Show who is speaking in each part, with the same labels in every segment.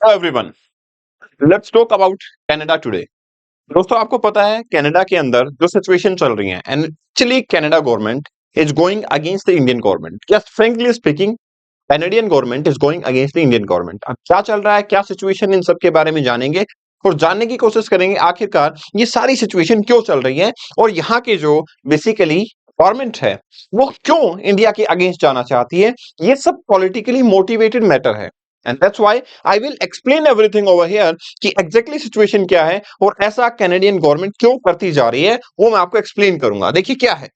Speaker 1: Hello everyone, let's talk about Canada today. दोस्तों, आपको पता है कनाडा के अंदर जो सिचुएशन चल रही है and actually Canada government is going against the Indian government. Yes, frankly speaking, Canadian government is going against the Indian government. अब क्या चल रहा है, क्या सिचुएशन, इन सब के बारे में जानेंगे और जानने की कोशिश करेंगे आखिरकार ये सारी सिचुएशन क्यों चल रही है और यहाँ के जो बेसिकली गवर्नमेंट है वो क्यों इंडिया के अगेंस्ट जाना चाहती है। ये सब पॉलिटिकली मोटिवेटेड मैटर है and that's why I will explain everything over here कि एग्जैक्टली सिचुएशन क्या है और ऐसा कैनेडियन गवर्नमेंट क्यों करती जा रही है वो मैं आपको एक्सप्लेन करूंगा। देखिए क्या है,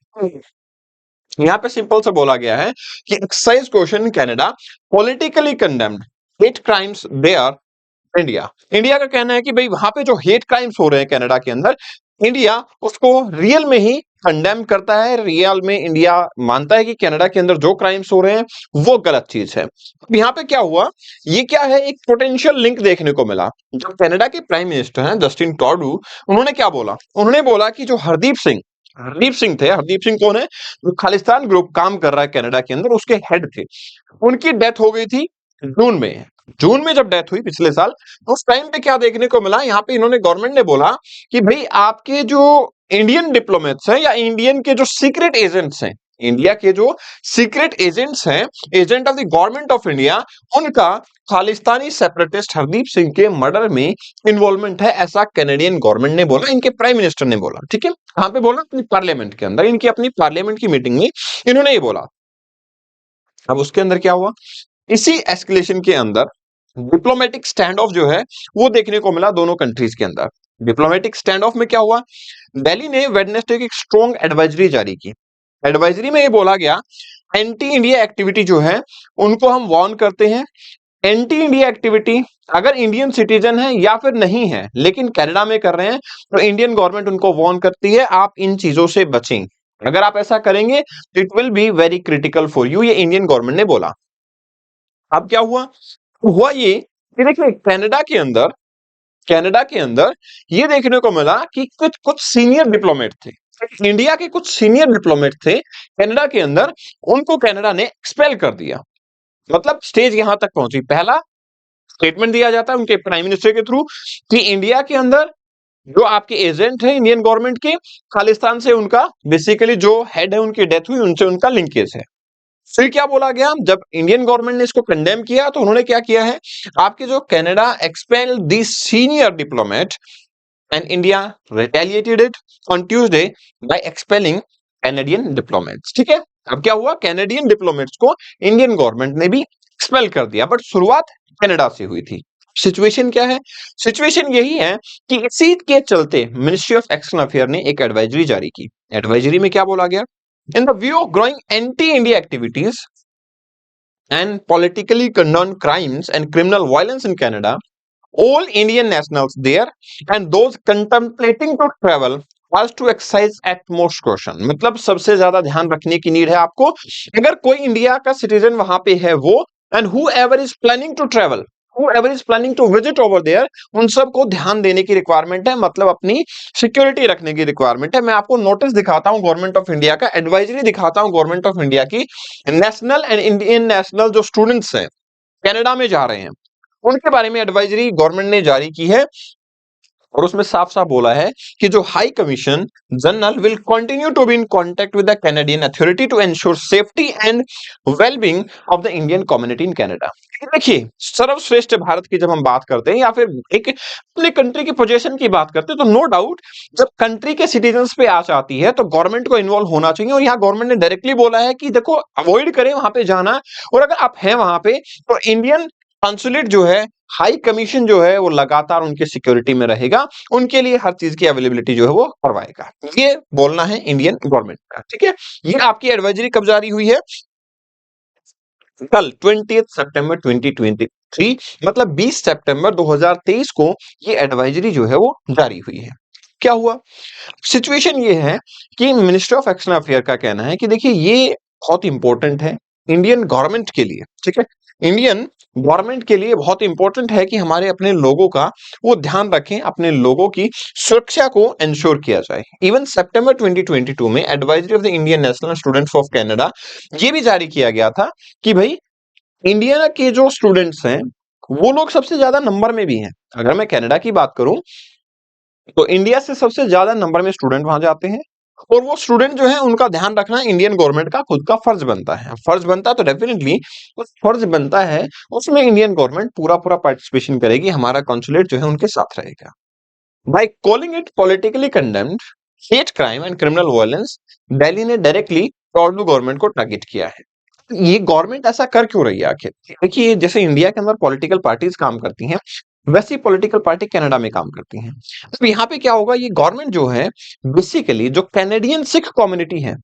Speaker 1: यहाँ पे सिंपल से बोला गया है कि exercise question Canada politically condemned hate crimes they R India. India का कहना है कि भाई वहां पे जो हेट क्राइम्स हो रहे हैं कनाडा के अंदर, इंडिया उसको रियल में ही कंडेम करता है। रियल में इंडिया मानता है कि कनाडा के अंदर जो क्राइम्स हो रहे हैं वो गलत चीज है। अब यहाँ पे क्या हुआ, ये क्या है, एक पोटेंशियल लिंक देखने को मिला। जब कनाडा के प्राइम मिनिस्टर हैं जस्टिन ट्रूडो, उन्होंने क्या बोला, उन्होंने बोला कि जो हरदीप सिंह थे, हरदीप सिंह कौन है, जो खालिस्तान ग्रुप काम कर रहा है कनाडा के अंदर, उसके हेड थे। उनकी डेथ हो गई थी जून में जब डेथ हुई पिछले साल, तो उस टाइम पे क्या देखने को मिला, यहाँ पे इन्होंने गवर्नमेंट ने बोला कि भाई आपके जो इंडियन डिप्लोमेट्स हैं या इंडियन के जो सीक्रेट एजेंट्स हैं, इंडिया के जो सीक्रेट एजेंट्स हैं, agent of the government of India, उनका खालिस्तानी सेपरेटिस्ट हरदीप सिंह के मर्डर में इन्वॉल्वमेंट है, ऐसा कैनेडियन गवर्नमेंट ने बोला, इनके प्राइम मिनिस्टर ने बोला। ठीक है, कहां पे बोला, अपनी पार्लियामेंट के अंदर, इनकी अपनी पार्लियामेंट की मीटिंग में इन्होंने ये बोला। अब उसके अंदर क्या हुआ, इसी एस्केलेशन के अंदर डिप्लोमेटिक स्टैंड ऑफ जो है वो देखने को मिला दोनों कंट्रीज के अंदर। डिप्लोमेटिक स्टैंड ऑफ में क्या हुआ, दिल्ली ने वेडनेसडे की एक स्ट्रॉन्ग एडवाइजरी जारी की। एडवाइजरी में ये बोला गया, एंटी इंडिया एक्टिविटी जो है उनको हम वार्न करते हैं। एंटी इंडिया एक्टिविटी अगर इंडियन सिटीजन है या फिर नहीं है लेकिन कनाडा में कर रहे हैं, तो इंडियन गवर्नमेंट उनको वार्न करती है आप इन चीजों से बचें। अगर आप ऐसा करेंगे तो it will be very critical for you, ये इंडियन गवर्नमेंट ने बोला। अब क्या हुआ, हुआ ये कि देखिए कनाडा के अंदर ये देखने को मिला कि कुछ कुछ सीनियर डिप्लोमेट थे, इंडिया के कुछ सीनियर डिप्लोमेट थे कनाडा के अंदर, उनको कनाडा ने एक्सपेल कर दिया। मतलब स्टेज यहां तक पहुंची, पहला स्टेटमेंट दिया जाता है उनके प्राइम मिनिस्टर के थ्रू कि इंडिया के अंदर जो आपके एजेंट है इंडियन गवर्नमेंट के, खालिस्तान से उनका बेसिकली जो हेड है उनकी डेथ हुई, उनसे उनका लिंकेज है। फिर क्या बोला गया, जब इंडियन गवर्नमेंट ने इसको कंडेम किया तो उन्होंने क्या किया है, आपके जो Canada expel the senior diplomat and India retaliated it on Tuesday by expelling Canadian diplomats. ठीक है, अब क्या हुआ, कैनेडियन डिप्लोमेट्स को इंडियन गवर्नमेंट ने भी एक्सपेल कर दिया, बट शुरुआत कनाडा से हुई थी। सिचुएशन क्या है, सिचुएशन यही है कि इसी के चलते मिनिस्ट्री ऑफ एक्सटर्नल अफेयर ने एक एडवाइजरी जारी की। एडवाइजरी में क्या बोला गया, in the view of growing anti-India activities and politically condoned crimes and criminal violence in Canada, all Indian nationals there and those contemplating to travel has to exercise utmost caution। मतलब सबसे ज्यादा ध्यान रखने की नीड है आपको, अगर कोई इंडिया का सिटीजन वहां पे है वो, and whoever is planning to travel, whoever is planning to visit over there, उन सबको ध्यान देने की रिक्वायरमेंट है, मतलब अपनी सिक्योरिटी रखने की रिक्वायरमेंट है। मैं आपको नोटिस दिखाता हूं गवर्नमेंट ऑफ इंडिया का, एडवाइजरी दिखाता हूं गवर्नमेंट ऑफ इंडिया की। नेशनल एंड इंडियन नेशनल जो स्टूडेंट्स हैं कनाडा में जा रहे हैं, उनके बारे में एडवाइजरी गवर्नमेंट ने जारी की है और उसमें साफ साफ बोला है कि जो high commission general will continue to be in contact with the Canadian authority to ensure safety and wellbeing of the Indian community in Canada. देखिए, सर्वश्रेष्ठ भारत की जब हम बात करते हैं या फिर एक अपने कंट्री की पोजीशन की बात करते हैं, तो नो डाउट जब कंट्री के सिटीजन्स पे आ जाती है तो गवर्नमेंट को इन्वॉल्व होना चाहिए। और यहाँ गवर्नमेंट ने डायरेक्टली बोला है कि देखो अवॉइड करें वहां पे जाना, और अगर आप हैं वहां पे तो इंडियन कॉन्सुलेट जो है, हाई कमीशन जो है वो लगातार उनके सिक्योरिटी में रहेगा, उनके लिए हर चीज की अवेलेबिलिटी जो है वो करवाएगा। ये बोलना है इंडियन गवर्नमेंट का। ठीक है, ये आपकी एडवाइजरी कब जारी हुई है, कल 20 सितंबर 2023, मतलब 20 सितंबर 2023 को ये एडवाइजरी जो है वो जारी हुई है। क्या हुआ, सिचुएशन ये है कि मिनिस्ट्री ऑफ एक्सटर्नल अफेयर का कहना है कि देखिए ये बहुत इंपॉर्टेंट है इंडियन गवर्नमेंट के लिए। ठीक है, इंडियन गवर्नमेंट के लिए बहुत इंपॉर्टेंट है कि हमारे अपने लोगों का वो ध्यान रखें, अपने लोगों की सुरक्षा को इंश्योर किया जाए। इवन सितंबर 2022 में advisory of the Indian national students of Canada ये भी जारी किया गया था कि भाई इंडिया के जो स्टूडेंट्स हैं वो लोग सबसे ज्यादा नंबर में भी हैं। अगर मैं कनाडा की बात करूं तो इंडिया से सबसे ज्यादा नंबर में स्टूडेंट वहां जाते हैं, और वो स्टूडेंट जो है उनका ध्यान रखना इंडियन गवर्नमेंट का खुद का फर्ज बनता है। फर्ज बनता है तो डेफिनेटली उस फर्ज बनता है उसमें इंडियन गवर्नमेंट पूरा पूरा पार्टिसिपेशन करेगी, हमारा कॉन्सुलेट जो है उनके साथ रहेगा। By calling it politically condemned hate crime and criminal violence, Delhi ने डायरेक्टली ट्रूडो गवर्नमेंट को टारगेट किया है। ये गवर्नमेंट ऐसा कर क्यों रही है आखिर? देखिए, जैसे इंडिया के अंदर पॉलिटिकल पार्टीज काम करती हैं, वैसी पॉलिटिकल पार्टी कनाडा में काम करती हैं। अब यहाँ पे क्या होगा, ये गवर्नमेंट जो है बेसिकली जो कैनेडियन सिख कम्युनिटी है,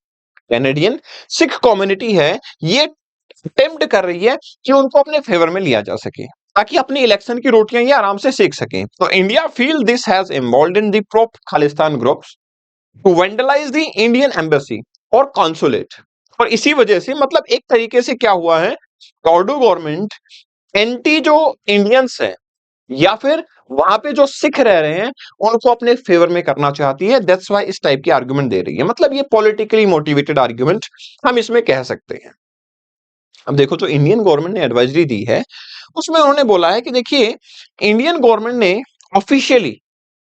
Speaker 1: कैनेडियन सिख कम्युनिटी है, ये अटेम्प्ट कर रही है कि उनको अपने फेवर में लिया जा सके, ताकि अपनी इलेक्शन की रोटियां ये आराम से सेक सकें। तो India feel this has involved in the pro Khalistan groups to vandalise the Indian embassy और कॉन्सुलेट। और इसी वजह से मतलब एक तरीके से क्या हुआ है, ट्रूडो गवर्नमेंट एंटी जो इंडियंस है या फिर वहां पे जो सिख रह रहे हैं उनको अपने फेवर में करना चाहती है। दैट्स व्हाई इस टाइप की आर्गुमेंट दे रही है। मतलब ये पॉलिटिकली मोटिवेटेड आर्गुमेंट हम इसमें कह सकते हैं। अब देखो, जो इंडियन गवर्नमेंट ने एडवाइजरी दी है उसमें उन्होंने बोला है कि देखिए, इंडियन गवर्नमेंट ने ऑफिशियली,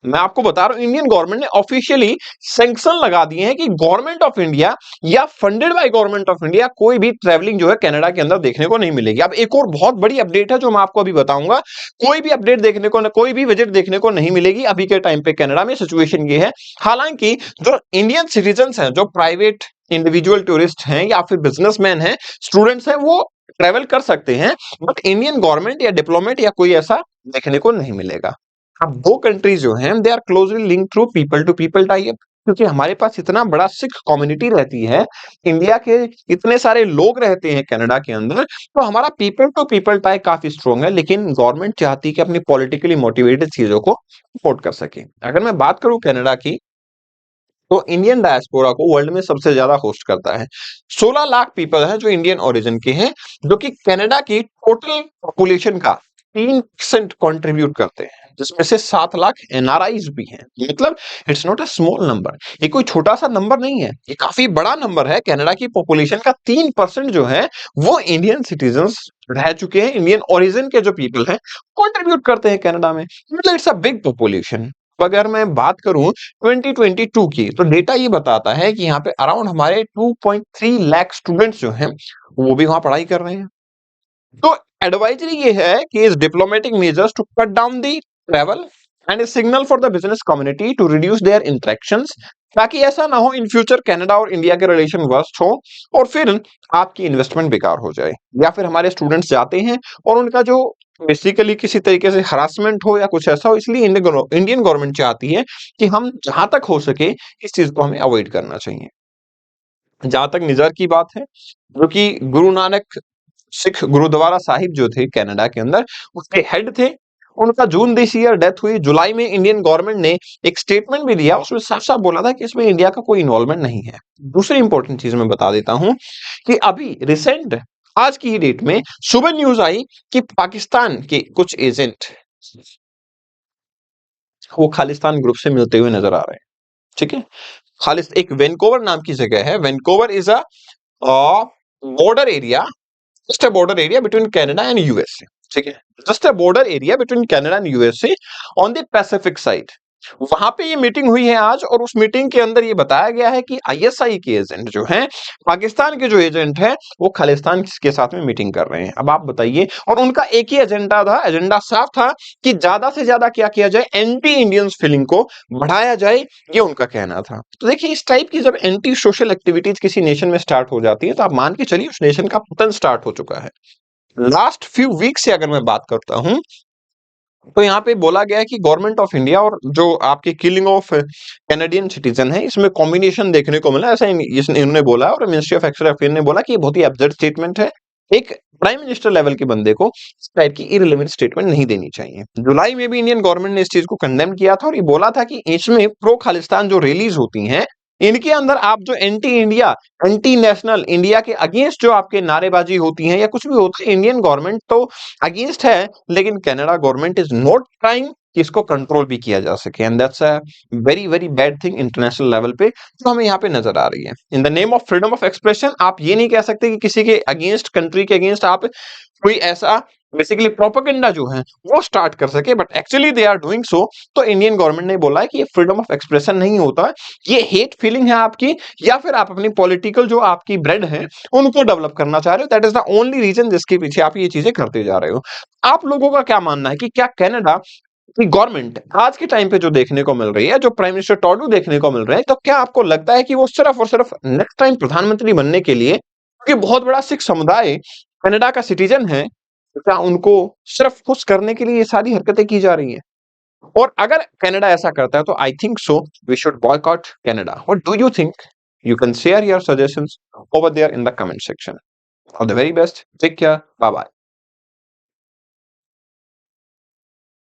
Speaker 1: मैं आपको बता रहा हूं, इंडियन गवर्नमेंट ने ऑफिशियली सैंक्शन लगा दिए हैं कि गवर्नमेंट ऑफ इंडिया या funded by government of India कोई भी ट्रैवलिंग जो है कनाडा के अंदर देखने को नहीं मिलेगी। अब एक और बहुत बड़ी अपडेट है जो मैं आपको अभी बताऊंगा, कोई भी अपडेट देखने को, कोई भी विजिट देखने को नहीं मिलेगी अभी के टाइम पे कनाडा में। सिचुएशन ये है, हालांकि जो इंडियन सिटीजन हैं, जो प्राइवेट इंडिविजुअल टूरिस्ट हैं या फिर बिजनेसमैन हैं, स्टूडेंट्स हैं, वो ट्रेवल कर सकते हैं, बट इंडियन गवर्नमेंट या डिप्लोमेट या कोई ऐसा देखने को नहीं मिलेगा। अब दो कंट्रीज जो हैं they are closely linked through people to people tie, क्योंकि हमारे पास इतना बड़ा सिख कम्युनिटी रहती है, इंडिया के इतने सारे लोग रहते हैं कनाडा के अंदर, तो हमारा पीपल टू पीपल टाई काफी स्ट्रॉन्ग है। लेकिन गवर्नमेंट चाहती है कि अपनी पॉलिटिकली मोटिवेटेड चीजों को सपोर्ट कर सके। अगर मैं बात करूं कनाडा की, तो इंडियन डायस्पोरा को वर्ल्ड में सबसे ज्यादा होस्ट करता है। 16 लाख पीपल हैं जो इंडियन ओरिजिन के हैं, जो कि कनाडा की टोटल पॉपुलेशन का 3% कंट्रीब्यूट करते हैं, जिसमें से 7 लाख एनआरआईज भी हैं। मतलब it's not a small number, ये कोई छोटा सा नंबर नहीं है, ये काफी बड़ा नंबर है। कनाडा की पॉपुलेशन का 3% जो है वो इंडियन सिटीजन रह चुके हैं, इंडियन ओरिजिन के जो पीपल हैं कंट्रीब्यूट करते हैं कनाडा में। मतलब इट्स अ बिग पॉपुलेशन। अगर मैं बात करूं 2022 की, तो डेटा ये बताता है कि यहाँ पे अराउंड हमारे 2.3 लाख स्टूडेंट्स जो हैं वो भी वहां पढ़ाई कर रहे हैं। तो एडवाइजरी ये है कि इस diplomatic measures to cut down the travel and a signal for the business community to reduce their interactions, ताकि ऐसा ना हो इन फ्यूचर कनाडा और इंडिया के रिलेशन वर्स्ट हो और फिर आपकी इन्वेस्टमेंट बेकार हो जाए, या फिर हमारे स्टूडेंट्स जाते हैं और उनका जो बेसिकली किसी तरीके से हरासमेंट हो या कुछ ऐसा हो। इसलिए इंडियन गवर्नमेंट चाहती है कि हम जहां तक हो सके इस चीज को हमें अवॉइड करना चाहिए। जहां तक निजर की बात है, जो कि गुरु नानक सिख गुरुद्वारा साहिब जो थे कनाडा के अंदर, उसके हेड थे, उनका जून दिस ईयर डेथ हुई। जुलाई में इंडियन गवर्नमेंट ने एक स्टेटमेंट भी दिया, उसमें साफ साफ बोला था कि इसमें इंडिया का कोई इन्वॉल्वमेंट नहीं है। दूसरी इंपॉर्टेंट चीज मैं बता देता हूं कि अभी रिसेंट आज की ही डेट में सुबह न्यूज आई कि पाकिस्तान के कुछ एजेंट वो खालिस्तान ग्रुप से मिलते हुए नजर आ रहे हैं। ठीक है, खालिस एक वैनकूवर नाम की जगह है, Vancouver is a border area, just a border area between Canada and USA. ठीक है, just a border area between Canada and USA on the Pacific side. वहां पे ये मीटिंग हुई है आज, और उस मीटिंग के अंदर ये बताया गया है कि आईएसआई के एजेंट जो हैं, पाकिस्तान के जो एजेंट हैं, वो खालिस्तान के साथ में मीटिंग कर रहे हैं। अब आप बताइए, और उनका एक ही एजेंडा था, एजेंडा साफ था कि ज्यादा से ज्यादा क्या किया जाए, एंटी इंडियंस फीलिंग को बढ़ाया जाए, ये उनका कहना था। तो देखिए, इस टाइप की जब एंटी सोशल एक्टिविटीज किसी नेशन में स्टार्ट हो जाती है, तो आप मान के चलिए उस नेशन का पतन स्टार्ट हो चुका है। लास्ट फ्यू वीक से अगर मैं बात करता हूं, तो यहाँ पे बोला गया है कि गवर्नमेंट ऑफ इंडिया और जो आपके किलिंग ऑफ कैनेडियन सिटीजन है, इसमें कॉम्बिनेशन देखने को मिला, ऐसा इन्होंने बोला, और मिनिस्ट्री ऑफ एक्सटर्नल अफेयर ने बोला कि ये बहुत ही एब्सर्ड स्टेटमेंट है। एक प्राइम मिनिस्टर लेवल के बंदे को इस टाइप की इररिलेवेंट स्टेटमेंट नहीं देनी चाहिए। जुलाई में भी इंडियन गवर्नमेंट ने इस चीज को कंडेम किया था, और ये बोला था कि इसमें प्रो खालिस्तान जो रैलीज होती हैं, इनके अंदर आप जो anti India, anti national, India के अगेंस्ट जो आपके नारेबाजी होती हैं या कुछ भी होता है, इंडियन गवर्नमेंट तो अगेंस्ट है, लेकिन Canada government is not trying कि इसको कंट्रोल भी किया जा सके। And that's a very very bad thing international level पे जो हमें यहाँ पे नजर आ रही है। In the name of freedom of expression आप ये नहीं कह सकते कि किसी के अगेंस्ट, कंट्री के अगेंस्ट आप कोई ऐसा बेसिकली प्रोपेगेंडा जो है वो स्टार्ट कर सके, but actually they are doing so. तो इंडियन गवर्नमेंट ने बोला है कि ये फ्रीडम ऑफ एक्सप्रेशन नहीं होता, ये हेट फीलिंग है आपकी, या फिर आप अपनी पॉलिटिकल जो आपकी ब्रेड है उनको डेवलप करना चाह रहे हो। That is the only reason जिसके पीछे आप ये चीजें करते जा रहे हो। आप लोगों का क्या मानना है कि क्या कनाडा की गवर्नमेंट आज के टाइम पे जो देखने को मिल रही है, जो प्राइम मिनिस्टर टॉडू देखने को मिल रहे हैं, तो क्या आपको लगता है कि वो सिर्फ और सिर्फ नेक्स्ट टाइम प्रधानमंत्री बनने के लिए, क्योंकि बहुत बड़ा सिख समुदाय कनाडा का सिटीजन है, क्या उनको सिर्फ खुश करने के लिए ये सारी हरकतें की जा रही हैं? और अगर कनाडा ऐसा करता है तो I think so we should boycott Canada. What do you think? You can share your suggestions over there in the comment section. All the very best. Take care. Bye bye.